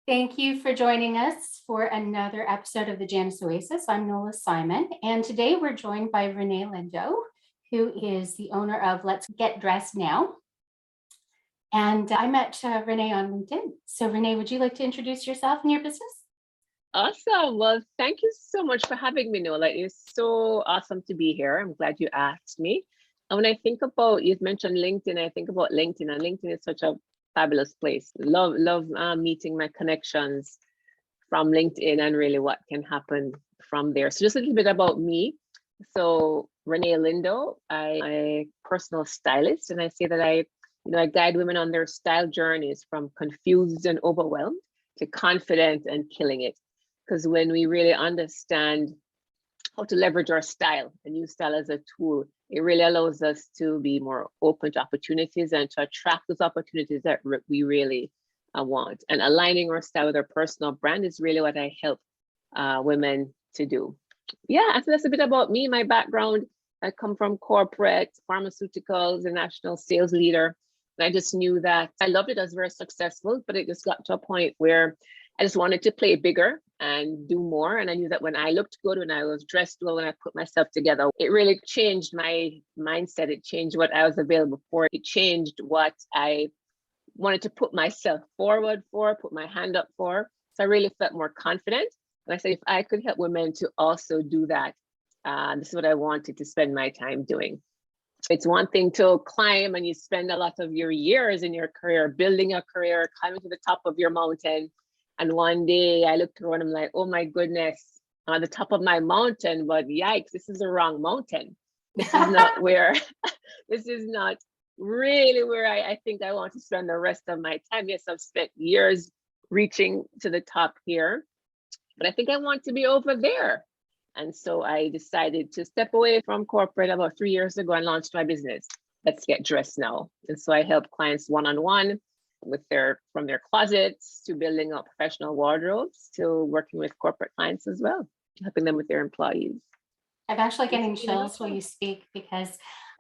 Thank you for joining us for another episode of the Janice Oasis. I'm Nola Simon, and today we're joined by Renée Lindo, who is the owner of Let's Get Dressed Now. And I met Renée on LinkedIn. So Renée, would you like to introduce yourself and your business? Awesome. Well, thank you so much for having me, Nola. It's so awesome to be here. I'm glad you asked me. And when I think about, you've mentioned LinkedIn, I think about LinkedIn, and LinkedIn is such a fabulous place. Love meeting my connections from LinkedIn and really what can happen from there. So just a little bit about me. So Renée Lindo, I'm a personal stylist, and I say that I guide women on their style journeys from confused and overwhelmed to confident and killing it. Because when we really understand how to leverage our style and use style as a tool, it really allows us to be more open to opportunities and to attract those opportunities that we really want. And aligning our style with our personal brand is really what I help women to do. Yeah, so that's a bit about me, my background. I come from corporate, pharmaceuticals, a national sales leader. And I just knew that I loved it. I was very successful, but it just got to a point where I just wanted to play bigger and do more. And I knew that when I looked good, when I was dressed well, when I put myself together, it really changed my mindset. It changed what I was available for. It changed what I wanted to put myself forward for, put my hand up for. So I really felt more confident. And I said, if I could help women to also do that, this is what I wanted to spend my time doing. It's one thing to climb and you spend a lot of your years in your career, building a career, climbing to the top of your mountain. And one day I looked around and I'm like, oh my goodness, I'm at the top of my mountain, but yikes, this is the wrong mountain. This is not where, this is not really where I think I want to spend the rest of my time. Yes, I've spent years reaching to the top here, but I think I want to be over there. And so I decided to step away from corporate about 3 years ago and launched my business, Let's Get Dressed Now. And so I help clients one-on-one from their closets to building up professional wardrobes to working with corporate clients as well, helping them with their employees. I'm actually getting chills while you speak because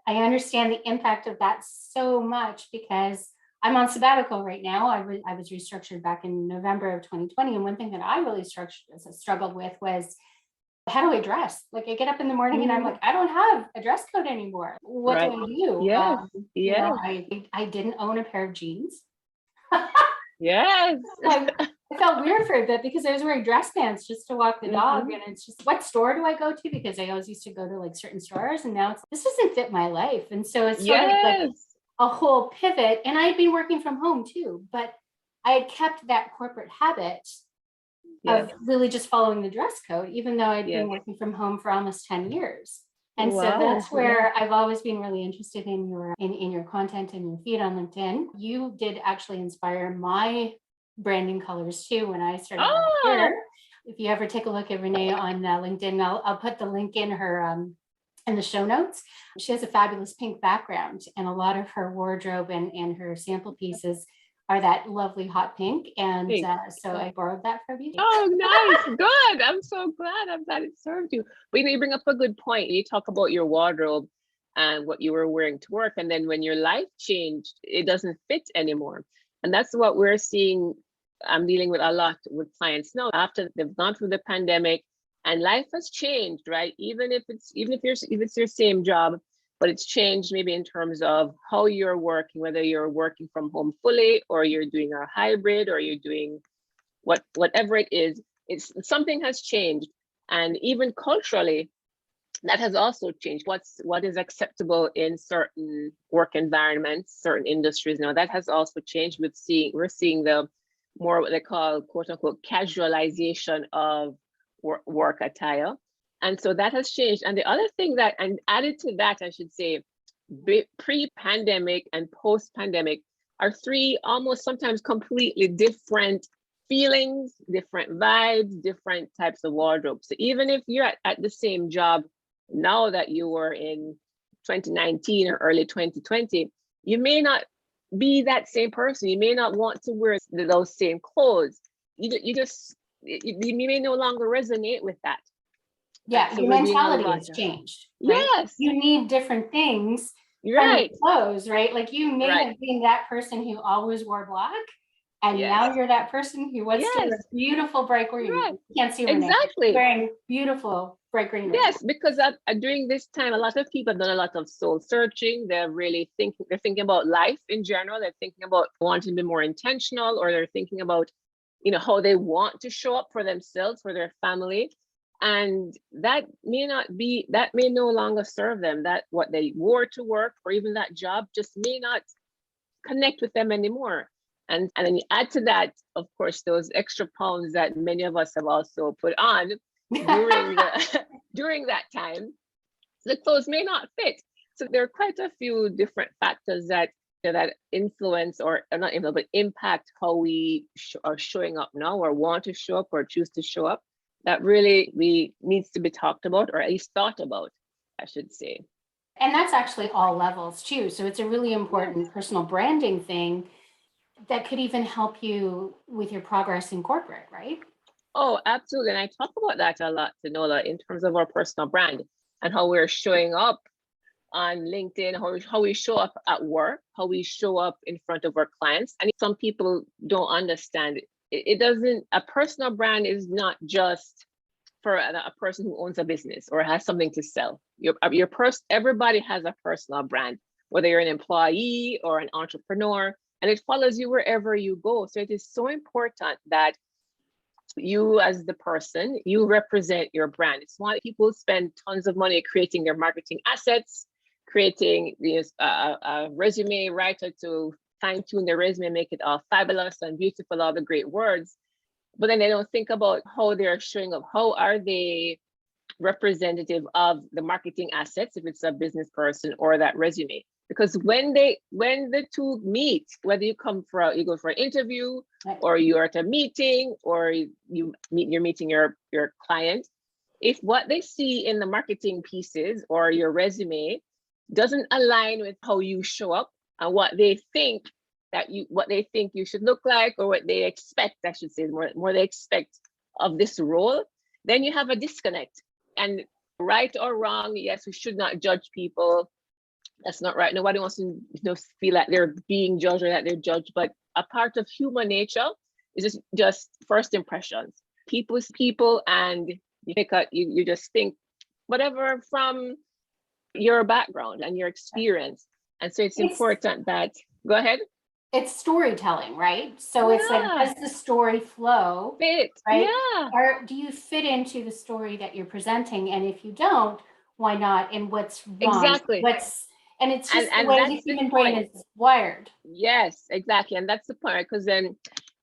I understand the impact of that so much because I'm on sabbatical right now. I was restructured back in November of 2020. And one thing that I really struggled with was, how do I dress? Like I get up in the morning and I'm like, I don't have a dress code anymore. What do I do? Yes. I didn't own a pair of jeans. Yes. I felt weird for a bit because I was wearing dress pants just to walk the dog. And it's just, what store do I go to? Because I always used to go to like certain stores and now this doesn't fit my life. And so it's sort of like a whole pivot. And I had been working from home too, but I had kept that corporate habit of really just following the dress code, even though I'd been working from home for almost 10 years. And so that's where I've always been really interested in your content and your feed on LinkedIn. You did actually inspire my branding colors too when I started here. If you ever take a look at Renée on LinkedIn, I'll put the link in her in the show notes. She has a fabulous pink background, and a lot of her wardrobe and her sample pieces are that lovely hot pink. And so I borrowed that from you. Oh, nice. Good. I'm so glad. I'm glad it served you. But you bring up a good point. You talk about your wardrobe and what you were wearing to work. And then when your life changed, it doesn't fit anymore. And that's what we're seeing. I'm dealing with a lot with clients now after they've gone through the pandemic and life has changed, right? Even if it's your same job, but it's changed maybe in terms of how you're working, whether you're working from home fully or you're doing a hybrid or you're doing whatever it is, something has changed. And even culturally, that has also changed. What is acceptable in certain work environments, certain industries now, that has also changed. We're seeing the more what they call quote unquote casualization of work attire. And so that has changed. And the other thing that, and added to that, I should say, pre-pandemic and post-pandemic are three almost sometimes completely different feelings, different vibes, different types of wardrobe. So even if you're at the same job now that you were in 2019 or early 2020, you may not be that same person. You may not want to wear those same clothes. You may no longer resonate with that. Yeah, so your mentality has changed. Right? Yes. You need different things from clothes, right? Like you may have been that person who always wore black, And Yes. now you're that person who wants to wear Yes. beautiful bright green. Right. You can't see Renee. Exactly. Wearing beautiful bright green. Right Yes, because during this time, a lot of people have done a lot of soul searching. They're really thinking, they're thinking about life in general. They're thinking about wanting to be more intentional, or they're thinking about, how they want to show up for themselves, for their family. And that may no longer serve them. That what they wore to work, or even that job, just may not connect with them anymore. And then you add to that, of course, those extra pounds that many of us have also put on during during that time. The clothes may not fit. So there are quite a few different factors that influence, or not influence, but impact how we are showing up now, or want to show up, or choose to show up. That really needs to be talked about, or at least thought about, I should say. And that's actually all levels too. So it's a really important personal branding thing that could even help you with your progress in corporate, right? Oh, absolutely. And I talk about that a lot, Tanola, in terms of our personal brand and how we're showing up on LinkedIn, how we show up at work, how we show up in front of our clients. And some people don't understand it. It doesn't, a personal brand is not just for a person who owns a business or has something to sell. Everybody has a personal brand, whether you're an employee or an entrepreneur, and it follows you wherever you go. So it is so important that you, as the person, you represent your brand. It's why people spend tons of money creating their marketing assets, creating a resume writer to fine tune their resume, make it all fabulous and beautiful, all the great words. But then they don't think about how they're showing up. How are they representative of the marketing assets, if it's a business person, or that resume? Because when the two meet, whether you go for an interview, or you're at a meeting, or you're meeting your client, if what they see in the marketing pieces or your resume doesn't align with how you show up and what they think you should look like, or what they expect, I should say, more they expect of this role, then you have a disconnect. And right or wrong, yes, we should not judge people. That's not right. Nobody wants to feel like they're being judged or that they're judged. But a part of human nature is just first impressions. People's people, and you just think whatever from your background and your experience. And so it's important that, go ahead. It's storytelling, right? So it's like, does the story flow? Fit, right? yeah. Or do you fit into the story that you're presenting? And if you don't, why not? And what's wrong? Exactly. And it's just the way the human brain is wired. Yes, exactly. And that's the point, because then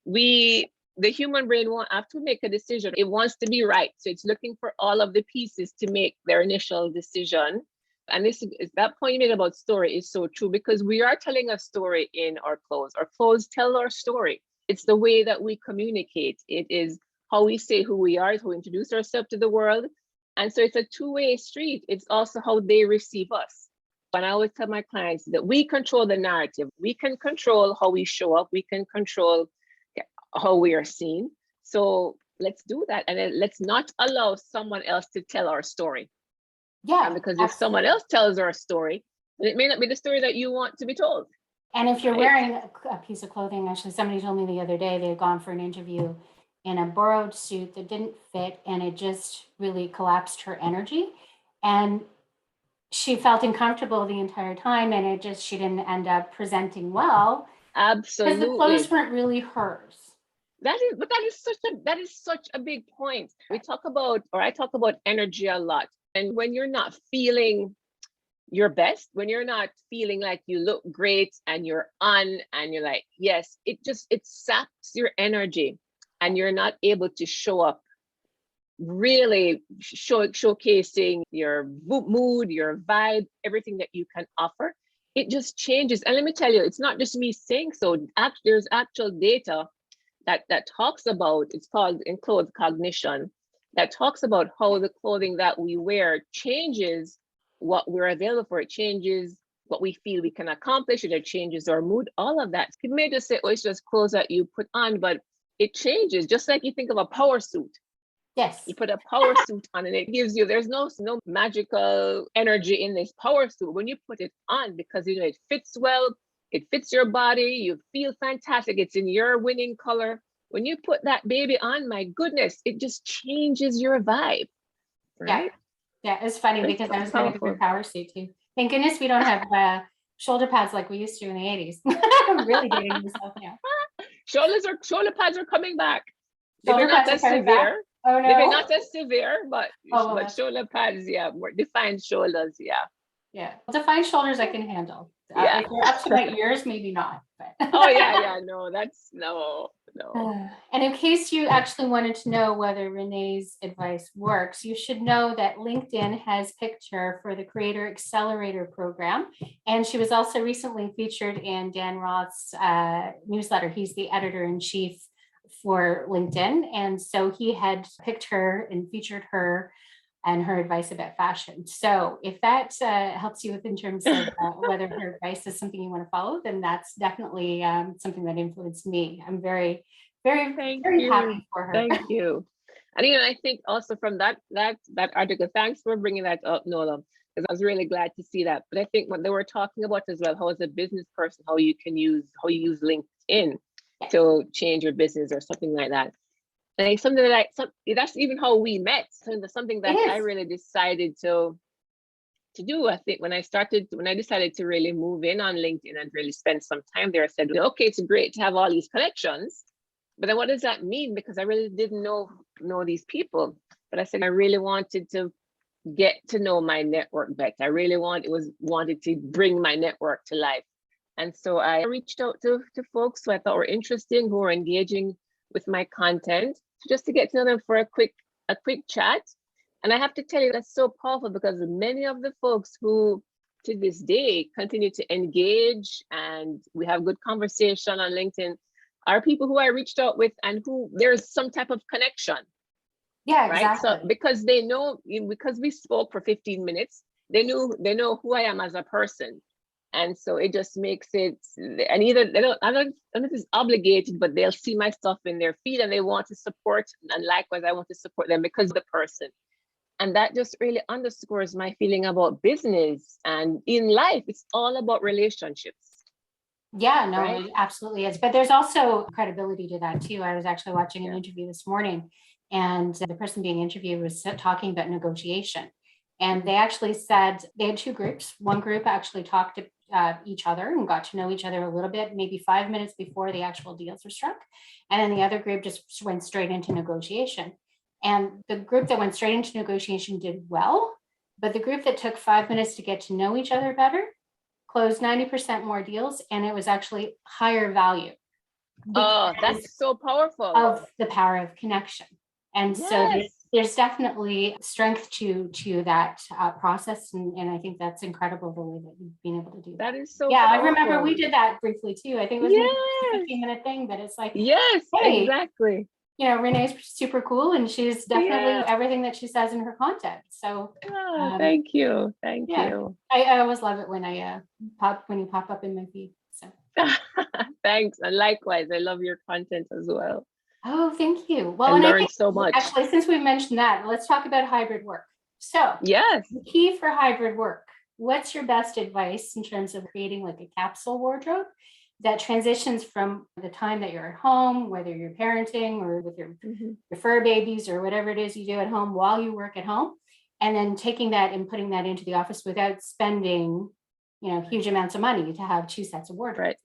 the human brain won't have to make a decision. It wants to be right. So it's looking for all of the pieces to make their initial decision. And this is that point you made about story is so true, because we are telling a story in our clothes. Our clothes tell our story. It's the way that we communicate. It is how we say who we are, how we introduce ourselves to the world. And so it's a two-way street. It's also how they receive us. And I always tell my clients that we control the narrative. We can control how we show up. We can control how we are seen. So let's do that. And then let's not allow someone else to tell our story. Yeah. Because if someone else tells our story, then it may not be the story that you want to be told. And if you're wearing a piece of clothing, actually, somebody told me the other day they had gone for an interview in a borrowed suit that didn't fit, and it just really collapsed her energy. And she felt uncomfortable the entire time, and she didn't end up presenting well. Absolutely. Because the clothes weren't really hers. That is such a big point. I talk about energy a lot. And when you're not feeling your best, when you're not feeling like you look great and you're on and you're like, yes, it saps your energy, and you're not able to show up really showcasing your mood, your vibe, everything that you can offer. It just changes. And let me tell you, it's not just me saying so. There's actual data that talks about, it's called enclosed cognition, that talks about how the clothing that we wear changes what we're available for. It changes what we feel we can accomplish. It changes our mood, all of that. You may just say, oh, it's just clothes that you put on, but it changes. Just like you think of a power suit. Yes. You put a power suit on and it gives you, there's no magical energy in this power suit when you put it on, because it fits well, it fits your body, you feel fantastic, it's in your winning color. When you put that baby on, my goodness, it just changes your vibe, right? Yeah, it's funny It's because so I was going to powerful. go power suit too. Thank goodness we don't have shoulder pads like we used to in the 80s. I'm really dating myself now. Shoulder pads are coming back. Maybe Shoulder not pads are as coming back. severe. Oh Maybe no. not as severe, but Oh well, shoulder pads, yeah, more defined shoulders, yeah. yeah. Defined shoulders I can handle. Yeah. If you're up to my ears, maybe not. But Oh yeah, no, that's no. And in case you actually wanted to know whether Renee's advice works, you should know that LinkedIn has picked her for the Creator Accelerator program. And she was also recently featured in Dan Roth's newsletter. He's the editor-in-chief for LinkedIn. And so he had picked her and featured her and her advice about fashion. So if that helps you with in terms of whether her advice is something you want to follow, then that's definitely something that influenced me. I'm very, very, very happy for her. Thank you. And I think also from that article, thanks for bringing that up, Nola, because I was really glad to see that. But I think what they were talking about as well, how as a business person, how you use LinkedIn to change your business or something like that. Like something that's even how we met. So something that I really decided to do. I think when I decided to really move in on LinkedIn and really spend some time there, I said, okay, it's great to have all these connections, but then what does that mean? Because I really didn't know these people. But I said I really wanted to get to know my network better. I really wanted to bring my network to life. And so I reached out to folks who I thought were interesting, who were engaging with my content, just to get to know them for a quick chat. And I have to tell you, that's so powerful because many of the folks who to this day continue to engage and we have good conversation on LinkedIn are people who I reached out with and who there's some type of connection. Yeah, right. exactly. So because they know, because we spoke for 15 minutes, they know who I am as a person. And so it just makes it, and either I don't know if it's obligated, but they'll see my stuff in their feed and they want to support. And likewise, I want to support them because of the person. And that just really underscores my feeling about business and in life. It's all about relationships. Yeah, no, right? It absolutely is. But there's also credibility to that too. I was actually watching an interview this morning and the person being interviewed was talking about negotiation. And they actually said they had two groups. One group actually talked to each other and got to know each other a little bit, maybe 5 minutes before the actual deals were struck. And then the other group just went straight into negotiation. And the group that went straight into negotiation did well, but the group that took 5 minutes to get to know each other better closed 90% more deals, and it was actually higher value. Oh, that's so powerful. Of the power of connection. And so there's definitely strength to that process. And I think that's incredible the way that you've been able to do that. That is so powerful. I powerful. remember we did that briefly too. I think it was a 15-minute thing, but it's like, hey, exactly. Renee's super cool and she's definitely everything that she says in her content. So thank you. Thank you. I always love it when you pop up in my feed. So thanks. And likewise, I love your content as well. Oh, thank you. Well, I learned so much. Actually, since we mentioned that, let's talk about hybrid work. So the key for hybrid work, what's your best advice in terms of creating like a capsule wardrobe that transitions from the time that you're at home, whether you're parenting or with your fur babies or whatever it is you do at home while you work at home, and then taking that and putting that into the office without spending, huge amounts of money to have two sets of wardrobe. Right.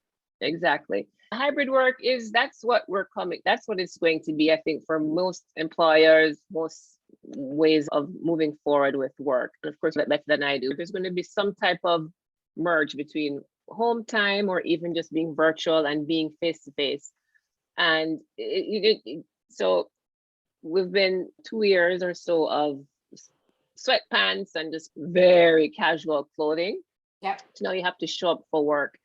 Exactly. Hybrid work that's what it's going to be, I think, for most employers, most ways of moving forward with work. And of course, better than I do. There's going to be some type of merge between home time or even just being virtual and being face-to-face. And so we've been 2 years or so of sweatpants and just very casual clothing. Yep. So now you have to show up for work.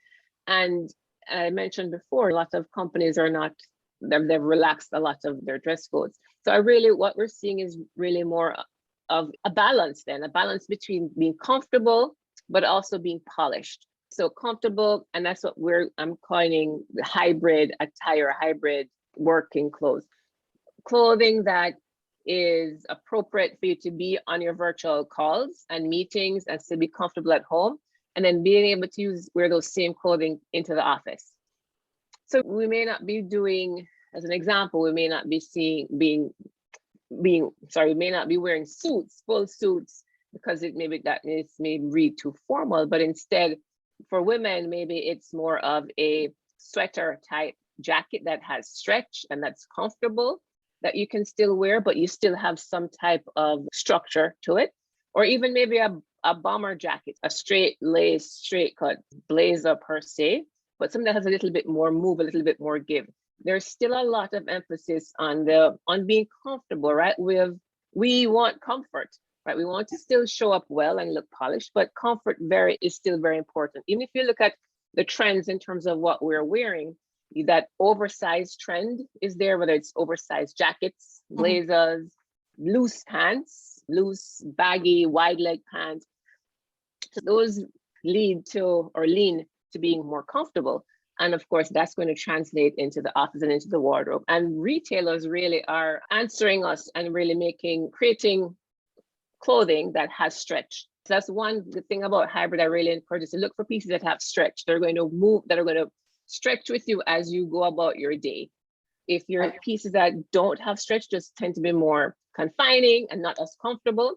And I mentioned before, a lot of companies they've relaxed a lot of their dress codes. So what we're seeing is really more of a balance between being comfortable, but also being polished. So comfortable, and that's what I'm coining the hybrid attire, hybrid working clothes. Clothing that is appropriate for you to be on your virtual calls and meetings and still be comfortable at home. and then being able to wear those same clothing into the office. So we may not be doing, as an example, we may not be we may not be wearing suits, full suits, because it may read too formal, but instead for women, maybe it's more of a sweater type jacket that has stretch and that's comfortable, that you can still wear, but you still have some type of structure to it. Or even maybe a bomber jacket, a straight lace, straight cut blazer per se, but something that has a little bit more move, a little bit more give. There's still a lot of emphasis on being comfortable, right? We want comfort, right? We want to still show up well and look polished, but comfort is still very important. Even if you look at the trends in terms of what we're wearing, that oversized trend is there, whether it's oversized jackets, blazers, loose pants, loose, baggy, wide leg pants. So those lean to being more comfortable. And of course, that's going to translate into the office and into the wardrobe. And retailers really are answering us and really creating clothing that has stretch. So that's one good thing about hybrid. I really encourage you to look for pieces that have stretch. They're going to move, that are going to stretch with you as you go about your day. If your pieces that don't have stretch just tend to be more confining and not as comfortable,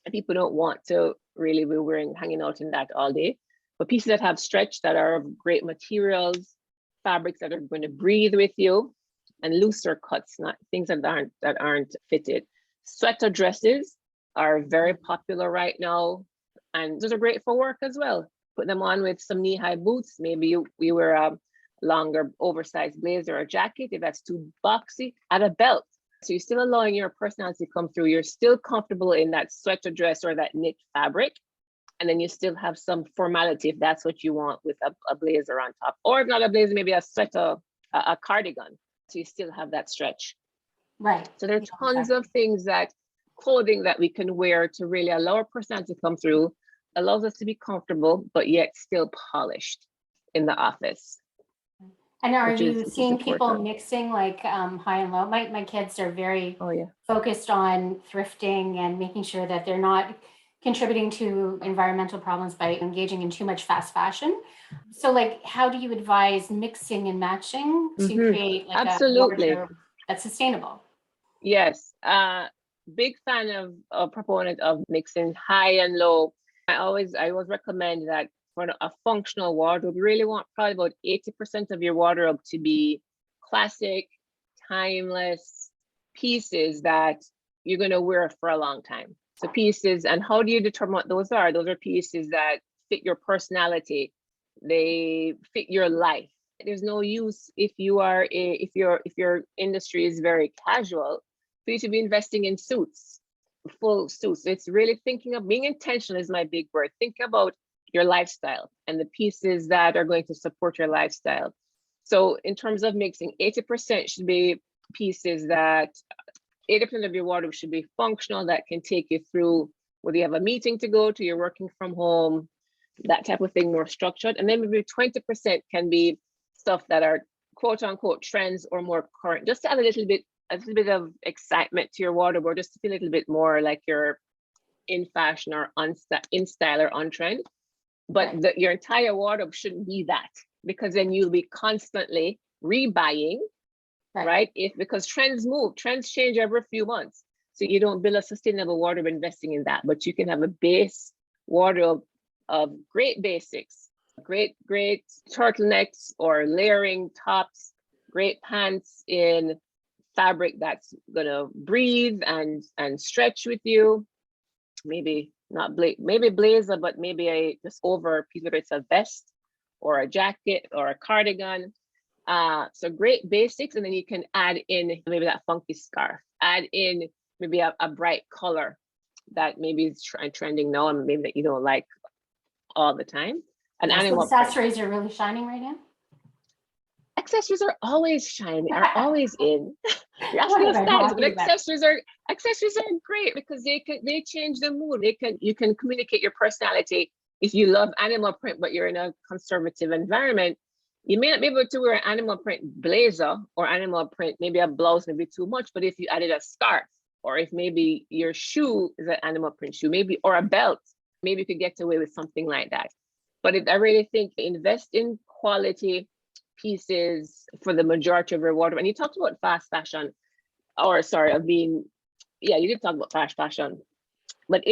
and people don't want to really be hanging out in that all day. But pieces that have stretch, that are of great materials, fabrics that are going to breathe with you, and looser cuts, not things that aren't fitted. Sweater dresses are very popular right now, and those are great for work as well. Put them on with some knee-high boots. Maybe you wear a longer oversized blazer or jacket. If that's too boxy, add a belt. So you're still allowing your personality to come through. You're still comfortable in that sweater dress or that knit fabric. And then you still have some formality if that's what you want, with a blazer on top. Or if not a blazer, maybe a sweater, a cardigan. So you still have that stretch. Right. So there are tons of things, clothing that we can wear to really allow our personality to come through, allows us to be comfortable, but yet still polished in the office. And are you seeing people mixing like high and low? My kids are very focused on thrifting and making sure that they're not contributing to environmental problems by engaging in too much fast fashion. So like, how do you advise mixing and matching to create like a wardrobe that's sustainable? Yes, big fan of proponent of mixing high and low. I always recommend that for a functional wardrobe, you really want probably about 80% of your wardrobe to be classic, timeless pieces that you're going to wear for a long time. So pieces, and how do you determine what those are? Those are pieces that fit your personality. They fit your life. There's no use if your industry is very casual for you to be investing in suits, full suits. It's really being intentional is my big word. Think about your lifestyle and the pieces that are going to support your lifestyle. So in terms of mixing, 80% should be pieces that 80% of your wardrobe should be functional, that can take you through whether you have a meeting to go to, you're working from home, that type of thing, more structured. And then maybe 20% can be stuff that are quote unquote trends or more current, just to add a little bit of excitement to your wardrobe, or just to feel a little bit more like you're in fashion or in style or on trend. But your entire wardrobe shouldn't be that, because then you'll be constantly rebuying. Right? Because trends move, trends change every few months. So you don't build a sustainable wardrobe investing in that, but you can have a base wardrobe of great basics, great turtlenecks or layering tops, great pants in fabric that's gonna breathe and stretch with you. Maybe not maybe blazer, but maybe just over piece, whether it's a vest or a jacket or a cardigan. So great basics, and then you can add in maybe that funky scarf, add in maybe a bright color that maybe is trending now and maybe that you don't like all the time. And accessories are really shining right now. Accessories are always shining, are always in. You're asking us styles, but accessories are great because they change the mood. You can communicate your personality. If you love animal print but you're in a conservative environment, you may not be able to wear an animal print blazer or animal print, maybe a blouse may be too much, but if you added a scarf, or if maybe your shoe is an animal print shoe, maybe, or a belt, maybe you could get away with something like that. But I really think invest in quality pieces for the majority of your wardrobe. And you talked about fast fashion, or sorry, of being, yeah, you did talk about fast fashion. But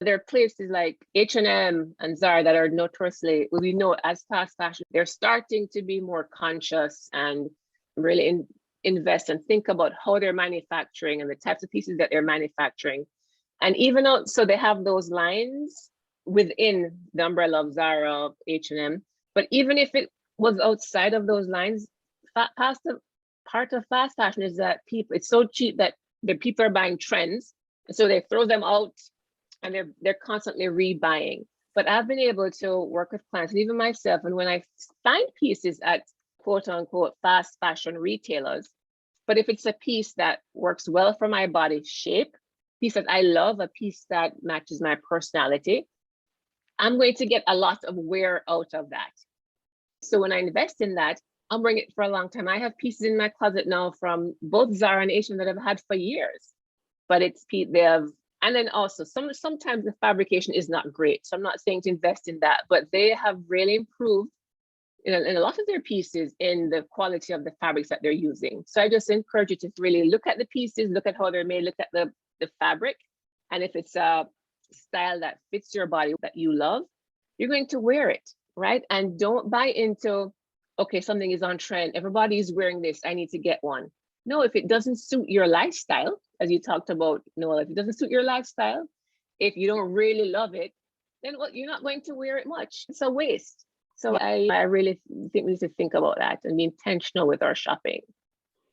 there are places like H&M and Zara that are notoriously, we know as fast fashion, they're starting to be more conscious and really invest and think about how they're manufacturing and the types of pieces that they're manufacturing. And even though, so they have those lines within the umbrella of Zara, H&M, but even if it was outside of those lines, part of fast fashion is that it's so cheap that the people are buying trends. So they throw them out and they're constantly rebuying. But I've been able to work with clients, and even myself, and when I find pieces at quote unquote fast fashion retailers, but if it's a piece that works well for my body shape, piece that I love, a piece that matches my personality, I'm going to get a lot of wear out of that. So when I invest in that, I'll bring it for a long time. I have pieces in my closet now from both Zara and H&M that I've had for years. But and then also sometimes the fabrication is not great. So I'm not saying to invest in that, but they have really improved in a lot of their pieces in the quality of the fabrics that they're using. So I just encourage you to really look at the pieces, look at how they're made, look at the fabric. And if it's a style that fits your body that you love, you're going to wear it, right? And don't buy into, okay, something is on trend, everybody's wearing this, I need to get one. No, if it doesn't suit your lifestyle, as you talked about, Noel, if it doesn't suit your lifestyle, if you don't really love it, then you're not going to wear it much. It's a waste. So I really think we need to think about that and be intentional with our shopping.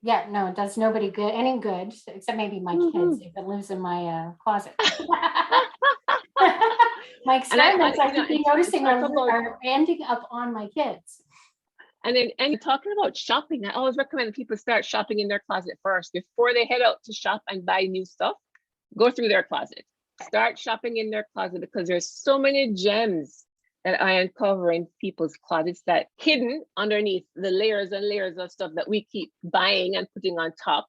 Yeah, no, it does nobody good, any good, except maybe my kids, if it lives in my closet. My experiments, I could be noticing are ending up on my kids. And talking about shopping, I always recommend people start shopping in their closet first before they head out to shop and buy new stuff. Go through their closet, start shopping in their closet, because there's so many gems that I uncover in people's closets that hidden underneath the layers and layers of stuff that we keep buying and putting on top,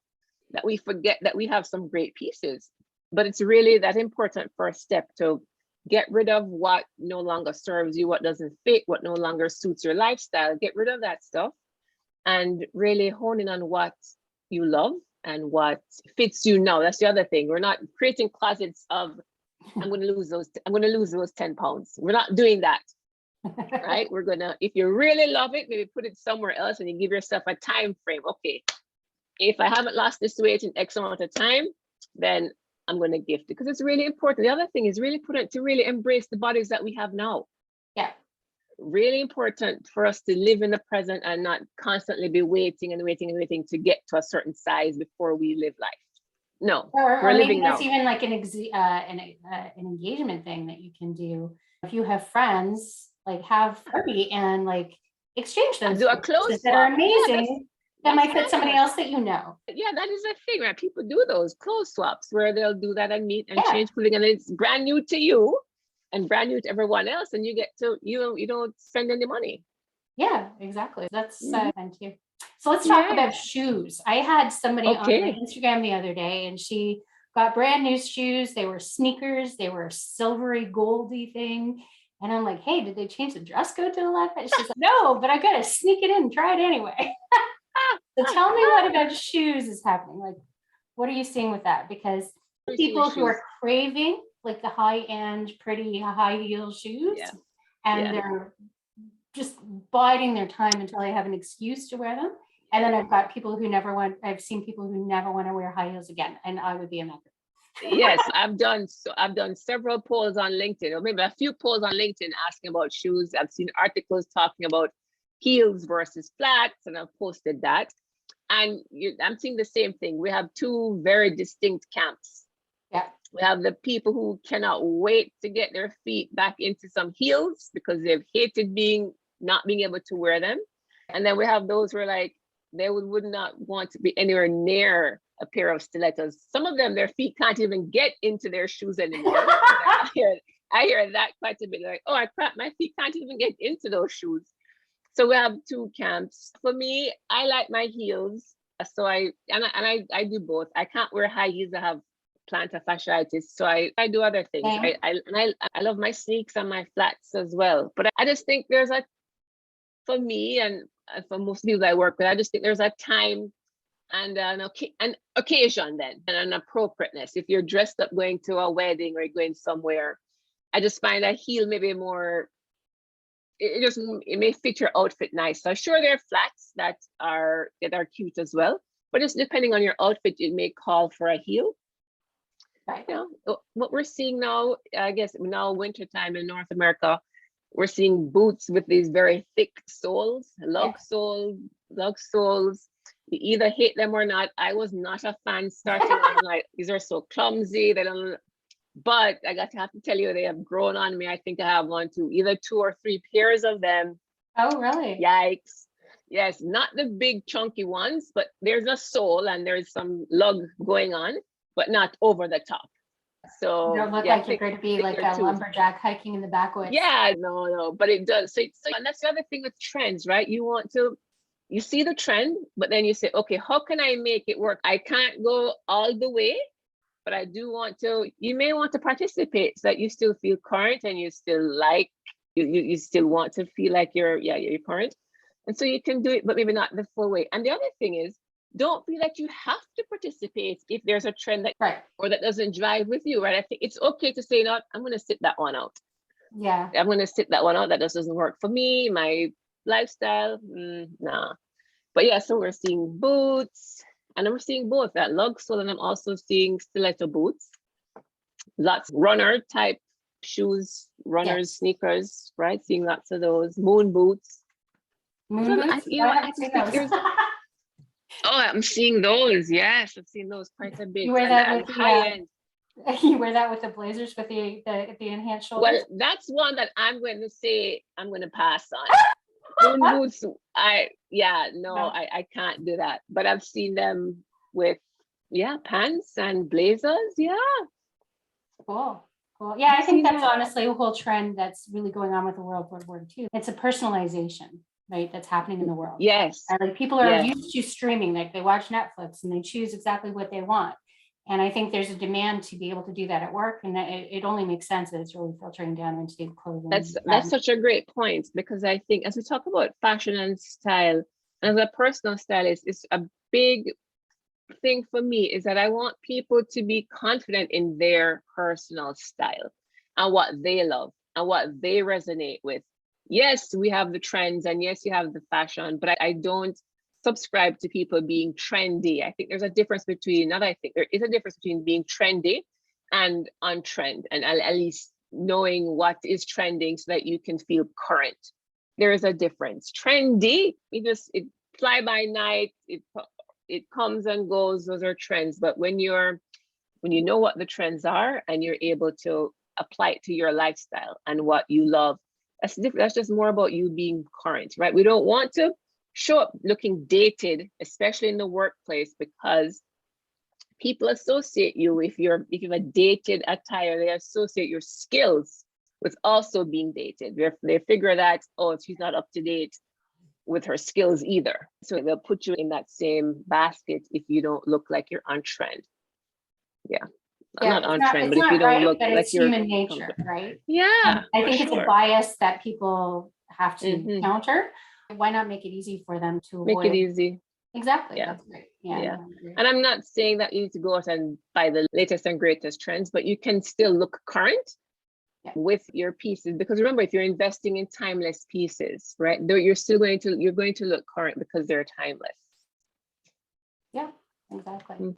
that we forget that we have some great pieces. But it's really that important first step to get rid of what no longer serves you, what doesn't fit, what no longer suits your lifestyle. Get rid of that stuff and really hone in on what you love and what fits you now. That's the other thing. We're not creating closets of, I'm going to lose those 10 pounds. We're not doing that, right? We're gonna, if you really love it, maybe put it somewhere else and you give yourself a time frame. Okay, if I haven't lost this weight in X amount of time, then I'm going to gift it, because it's really important. The other thing is really important to really embrace the bodies that we have now. Yeah. Really important for us to live in the present and not constantly be waiting to get to a certain size before we live life. No, we're living now. That's even like an engagement thing that you can do. If you have friends, like have party and like exchange those do a clothes that are amazing. That might fit somebody else that you know. Yeah, that is a thing, right? People do those clothes swaps where they'll do that and meet and change clothing, and it's brand new to you and brand new to everyone else, and you get to you don't spend any money. Yeah, exactly. That's thank you. So let's talk about shoes. I had somebody on my Instagram the other day, and she got brand new shoes. They were sneakers. They were a silvery goldy thing. And I'm like, hey, did they change the dress code to the left? She's like, no, but I got to sneak it in and try it anyway. So tell me what about shoes is happening? Like, what are you seeing with that? Because people who are craving like the high-end, pretty high heel shoes, and they're just biding their time until they have an excuse to wear them. And then I've seen people who never want to wear high heels again. And I would be in that group. Yes, I've done several polls on LinkedIn, or maybe a few polls on LinkedIn asking about shoes. I've seen articles talking about heels versus flats, and I've posted that. And I'm seeing the same thing. We have two very distinct camps. Yeah. We have the people who cannot wait to get their feet back into some heels because they've hated not being able to wear them. And then we have those who are like, they would not want to be anywhere near a pair of stilettos. Some of them, their feet can't even get into their shoes anymore. I hear that quite a bit. Like, oh, my feet can't even get into those shoes. So we have two camps. For me, I like my heels. So I do both. I can't wear high heels that have plantar fasciitis, so I do other things. I love my sneaks and my flats as well. But I just think there's a, for me and for most people I work with, I just think there's a time and an occasion then, and an appropriateness. If you're dressed up going to a wedding or going somewhere, I just find a heel maybe more, it may fit your outfit nice. So sure, there are flats that are cute as well, but just depending on your outfit, it may call for a heel. Right. You know, what we're seeing now, I guess now wintertime in North America, we're seeing boots with these very thick soles, lug soles. You either hate them or not. I was not a fan starting off. Like, these are so clumsy. They don't. But I have to tell you, they have grown on me. I think I have either 2 or 3 pairs of them. Oh, really? Yikes. Yes, not the big chunky ones, but there's a sole and there's some lug going on, but not over the top. So you don't look like you're going to be like a lumberjack hiking in the backwoods. Yeah, no, but it does. So and that's the other thing with trends, right? You see the trend, but then you say, okay, how can I make it work? I can't go all the way, but I do want to. You may want to participate so that you still feel current and you still like, you still want to feel like you're current. And so you can do it, but maybe not the full way. And the other thing is, don't feel like you have to participate if there's a trend that or that doesn't jive with you, right? I think it's okay to say, no, I'm going to sit that one out. Yeah. I'm going to sit that one out. That just doesn't work for me, my lifestyle. Nah. But yeah, so we're seeing boots, and I'm seeing both that lug sole, and I'm also seeing stiletto boots. Lots runner type shoes, runners, sneakers, right? Seeing lots of those moon boots. Moon boots? Oh, I'm seeing those. Yes, I've seen those quite a bit. You wear that with high end. You wear that with the blazers with the enhanced shoulders? Well, that's one that I'm going to say I'm going to pass on. Moon boots, I can't do that. But I've seen them with pants and blazers. Yeah. Cool. Yeah, I think that's honestly a whole trend that's really going on with the World War II. It's a personalization, right? That's happening in the world. Yes. And like people are used to streaming, like they watch Netflix and they choose exactly what they want. And I think there's a demand to be able to do that at work, and that it only makes sense that it's really filtering down into clothing. That's such a great point, because I think as we talk about fashion and style, as a personal stylist, it's a big thing for me is that I want people to be confident in their personal style and what they love and what they resonate with. Yes, we have the trends, and yes, you have the fashion, but I don't subscribe to people being trendy. I think there's a difference between, there is a difference between being trendy and on trend, and at least knowing what is trending so that you can feel current. There is a difference. Trendy, it fly by night, it comes and goes, those are trends. But when you know what the trends are and you're able to apply it to your lifestyle and what you love, that's different. That's just more about you being current, right? We don't want to show up looking dated, especially in the workplace, because people associate you, if you have a dated attire, they associate your skills with also being dated. They figure that, oh, she's not up to date with her skills either. So they'll put you in that same basket if you don't look like you're on trend. Yeah. Not on trend, but if you don't look like you're human nature, right? Yeah. I think it's a bias that people have to counter. Why not make it easy for them to avoid? Make it easy. Exactly. Yeah. That's great. Yeah. And I'm not saying that you need to go out and buy the latest and greatest trends, but you can still look current with your pieces, because remember, if you're investing in timeless pieces, right, you're going to look current because they're timeless. Yeah, exactly.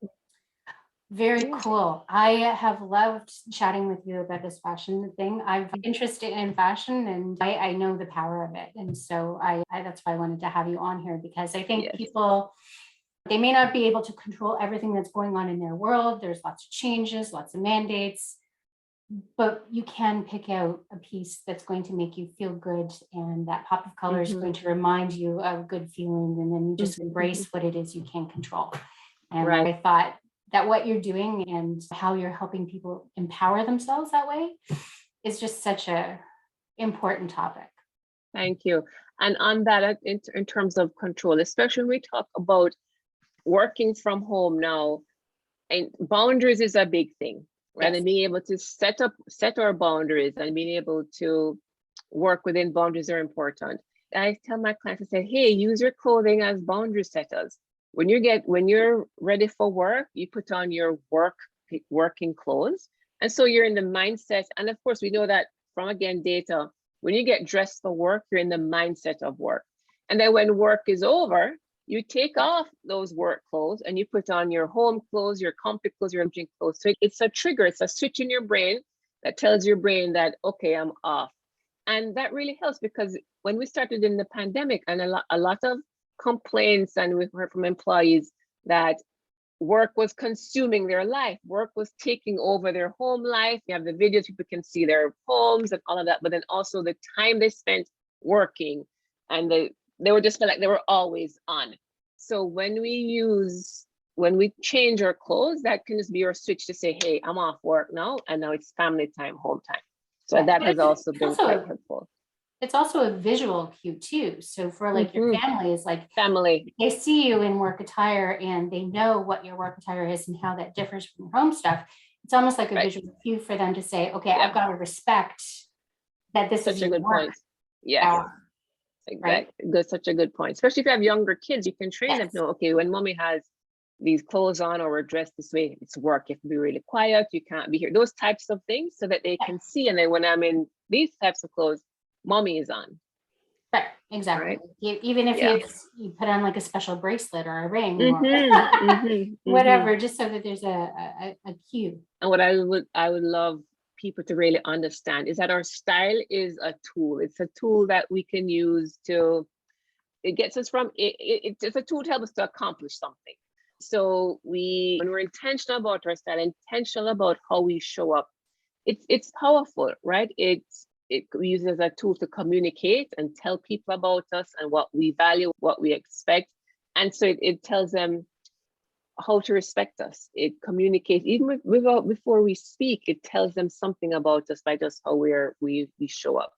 Very cool. I have loved chatting with you about this fashion thing. I'm interested in fashion, and I know the power of it. And so that's why I wanted to have you on here, because I think people, they may not be able to control everything that's going on in their world. There's lots of changes, lots of mandates, but you can pick out a piece that's going to make you feel good, and that pop of color is going to remind you of a good feeling, and then you just embrace what it is you can't control. And I thought that what you're doing and how you're helping people empower themselves that way is just such a important topic. Thank you. And on that, in terms of control, especially when we talk about working from home now, And boundaries is a big thing, right? Yes. And being able to set our boundaries and being able to work within boundaries are important. I tell my clients, I say, hey, use your clothing as boundary setters. When you're ready for work, you put on your working clothes. And so you're in the mindset. And of course, we know that from, again, data, when you get dressed for work, you're in the mindset of work. And then when work is over, you take off those work clothes and you put on your home clothes, your comfy clothes, your gym clothes. So it's a trigger, it's a switch in your brain that tells your brain that, okay, I'm off. And that really helps, because when we started in the pandemic, and a lot of complaints, and we've heard from employees that work was consuming their life, work was taking over their home life. You have the videos, people can see their homes and all of that, but then also the time they spent working, and they were just felt like they were always on. So when we change our clothes, that can just be your switch to say, hey, I'm off work now, and now it's family time, home time. So that has also been quite helpful. It's also a visual cue too. So for like your family is like family, they see you in work attire and they know what your work attire is and how that differs from your home stuff. It's almost like a visual cue for them to say, okay, I've got to respect that this is such a good point. Yeah. Exactly. Right? Such a good point. Especially if you have younger kids, you can train them to know, okay, when mommy has these clothes on or we're dressed this way, it's work. You have to be really quiet. You can't be here. Those types of things, so that they can see. And then when I'm in these types of clothes, mommy is on. Right, exactly. Right? Even if you put on like a special bracelet or a ring or whatever, just so that there's a cue. And what I would love people to really understand is that our style is a tool. It's a tool that we can use it gets us from, it's a tool to help us to accomplish something. So when we're intentional about our style, intentional about how we show up, it's powerful, right? We use it as a tool to communicate and tell people about us and what we value, what we expect. And so it tells them how to respect us. It communicates, even before we speak, it tells them something about us by just how we show up.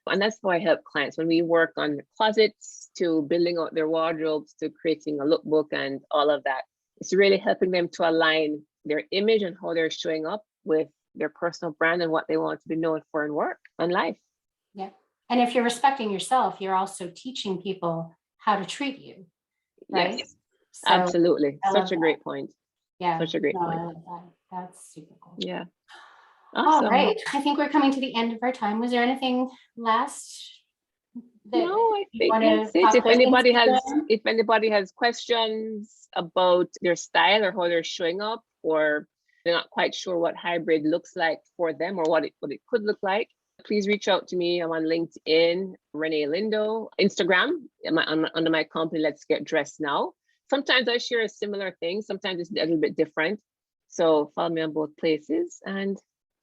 And that's how I help clients when we work on closets, to building out their wardrobes, to creating a lookbook and all of that. It's really helping them to align their image and how they're showing up with their personal brand and what they want to be known for in work and life. Yeah. And if you're respecting yourself, you're also teaching people how to treat you. Right. Yes, so absolutely. Such a great point. Yeah. Such a great point. I love that. That's super cool. Yeah. Awesome. All right. I think we're coming to the end of our time. Was there anything last? No, I think that's it. If anybody has questions about their style or how they're showing up, or they're not quite sure what hybrid looks like for them or what it could look like, please reach out to me. I'm on LinkedIn, Renée Lindo, Instagram, under my company, Let's Get Dressed Now. Sometimes I share a similar thing. Sometimes it's a little bit different. So follow me on both places. And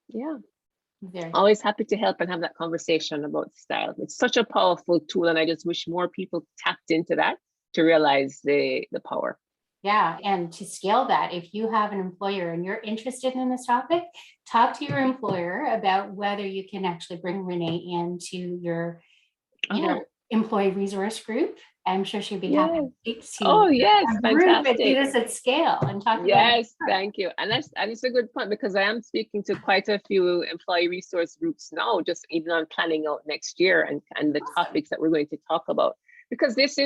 yeah, always happy to help and have that conversation about style. It's such a powerful tool, and I just wish more people tapped into that to realize the power. Yeah, and to scale that, if you have an employer and you're interested in this topic, talk to your employer about whether you can actually bring Renée into your employee resource group. I'm sure she'd be happy to speak to fantastic. Do this at scale and talk about Yes, thank you. And it's a good point, because I am speaking to quite a few employee resource groups now, just even on planning out next year and the topics that we're going to talk about, because this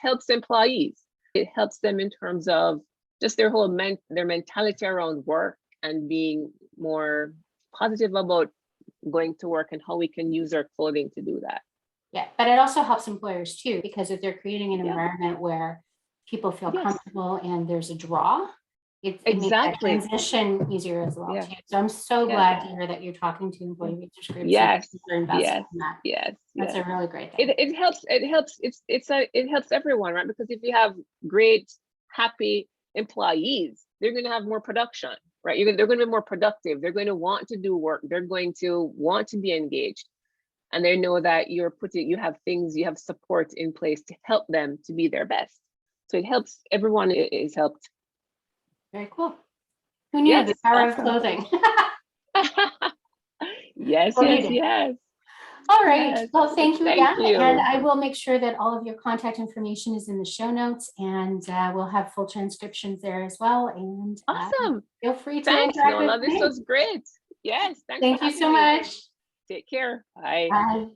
helps employees. It helps them in terms of just their whole their mentality around work and being more positive about going to work and how we can use our clothing to do that. Yeah, but it also helps employers too, because if they're creating an environment where people feel comfortable and there's a draw, it makes that transition easier as well too. So I'm so glad to hear that you're talking to employee research groups. Yes, that's a really great thing. It helps everyone, right? Because if you have great, happy employees, they're going to have more production, right? They're going to be more productive. They're going to want to do work. They're going to want to be engaged. And they know that you have support in place to help them to be their best. So it helps, everyone is helped. Very cool. Who knew the power of clothing? Yes. All right. Yes. Well, thank you Thank again. And you. I will make sure that all of your contact information is in the show notes, and we'll have full transcriptions there as well. And Awesome. feel free to Thanks, interact with Nola. This me. was great. Yes. Thanks for Thank you having so me. much. Take care. Bye. Bye.